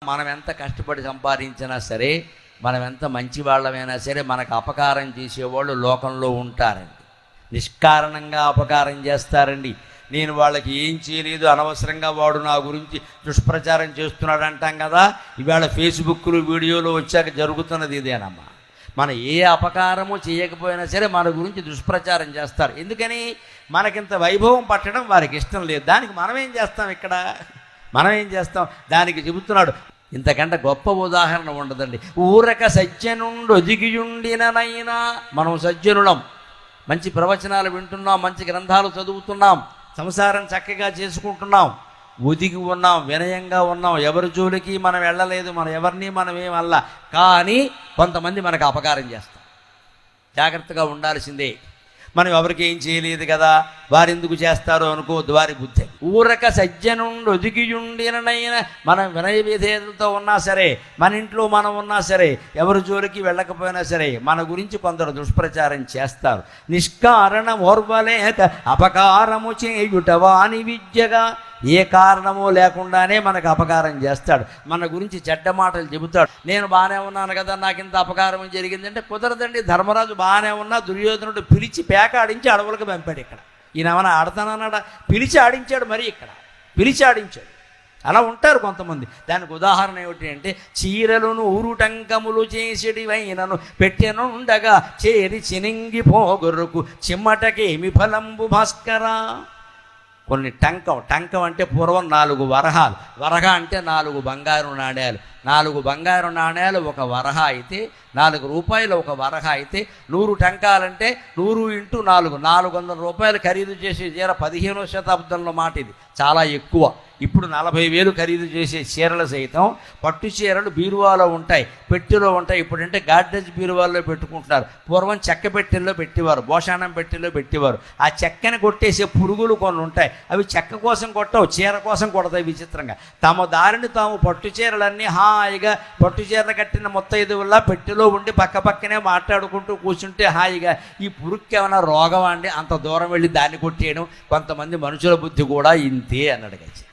మనం ఎంత కష్టపడి సంపాదించినా సరే, మనం ఎంత మంచి వాళ్ళమైనా సరే, మనకు అపకారం చేసేవాళ్ళు లోకంలో ఉంటారండి. నిష్కారణంగా అపకారం చేస్తారండి. నేను వాళ్ళకి ఏం చేయలేదు, అనవసరంగా వాడు నా గురించి దుష్ప్రచారం చేస్తున్నాడు అంటాం కదా. ఇవాళ ఫేస్బుక్లు వీడియోలు వచ్చాక జరుగుతున్నది ఇదేనమ్మా. మనం ఏ అపకారము చేయకపోయినా సరే మన గురించి దుష్ప్రచారం చేస్తారు. ఎందుకని? మనకింత వైభవం పట్టడం వారికి ఇష్టం లేదు. దానికి మనం ఏం చేస్తాం? ఇక్కడ మనం ఏం చేస్తాం? దానికి చెబుతున్నాడు. ఇంతకంటే గొప్ప ఉదాహరణ ఉండదండి. ఊరక సజ్జనుండు ఒదిగియుండిననైనా, మనం సజ్జనులం, మంచి ప్రవచనాలు వింటున్నాం, మంచి గ్రంథాలు చదువుతున్నాం, సంసారం చక్కగా చేసుకుంటున్నాం, ఒదిగి ఉన్నాం, వినయంగా ఉన్నాం, ఎవరి జోలికి మనం వెళ్ళలేదు, మనం ఎవరిని మనం ఏమల్ల. కానీ కొంతమంది మనకు అపకారం చేస్తాం. జాగ్రత్తగా ఉండాల్సిందే. మనం ఎవరికి ఏం చేయలేదు కదా, వారెందుకు చేస్తారో అనుకోవద్దు, వారి బుద్ధి. ఊరక సజ్జనుండి ఒదిగియుండిననైనా, మనం వినయ విధేయతలతో ఉన్నా సరే, మన ఇంట్లో మనం ఉన్నా సరే, ఎవరి జోలికి వెళ్ళకపోయినా సరే, మన గురించి కొందరు దుష్ప్రచారం చేస్తారు. నిష్కారణ ఓర్వలేక అపకారము చేయుట వాని విద్యగా, ఏ కారణమో లేకుండానే మనకు అపకారం చేస్తాడు. మన గురించి చెడ్డ మాటలు చెబుతాడు. నేను బాగానే ఉన్నాను కదా, నాకు ఇంత అపకారం జరిగిందంటే కుదరదండి. ధర్మరాజు బాగానే ఉన్నా దుర్యోధనుడు పిలిచి పేక ఆడించి అడవులకు పంపాడు. ఇక్కడ ఈయన ఏమైనా ఆడతానన్నాడా? పిలిచి ఆడించాడు. మరి ఇక్కడ పిలిచి ఆడించాడు. అలా ఉంటారు కొంతమంది. దానికి ఉదాహరణ ఏమిటి అంటే, చీరలను ఊరుటంకములు చేసిడివైనను పెట్టెనుండగా చేరి చినింగిపోగొర్రకు చిమ్మటకేమి ఫలంబు భాస్కరా. కొన్ని టంకం అంటే పూర్వం 4 వరహాలు. వరహ అంటే 4 బంగారు నాణ్యాలు. 4 బంగారు నాణ్యాలు ఒక వరహ అయితే, 4 రూపాయలు ఒక వరహ అయితే, 100 టంకాలంటే 100 × 4 400 రూపాయలు ఖరీదు చేసే చీర 15వ శతాబ్దంలో మాట. ఇది చాలా ఎక్కువ. ఇప్పుడు 40,000 ఖరీదు చేసే చీరలు సైతం, పట్టు చీరలు బీరువాలో ఉంటాయి, పెట్టెలో ఉంటాయి. ఇప్పుడంటే గాడ్రేజ్ బీరువాల్లో పెట్టుకుంటున్నారు. పూర్వం చెక్క పెట్టెల్లో పెట్టేవారు, భోషాణం పెట్టెల్లో పెట్టేవారు. ఆ చెక్కని కొట్టేసే పురుగులు కొన్ని ఉంటాయి. అవి చెక్క కోసం కొట్టవు, చీర కోసం కొడతాయి. విచిత్రంగా తమ దారిని తాము పట్టు చీరలన్నీ హాయిగా, పట్టు చీరలు కట్టిన ముత్తైదువుల్లా పెట్టెలో ఉండి పక్క పక్కనే మాట్లాడుకుంటూ కూర్చుంటే హాయిగా, ఈ పురుగుకి ఏమైనా రోగం అండి, అంత దూరం వెళ్ళి దాన్ని కొట్టేయడం. కొంతమంది మనుషుల బుద్ధి కూడా ఇంతే అన్నాడు.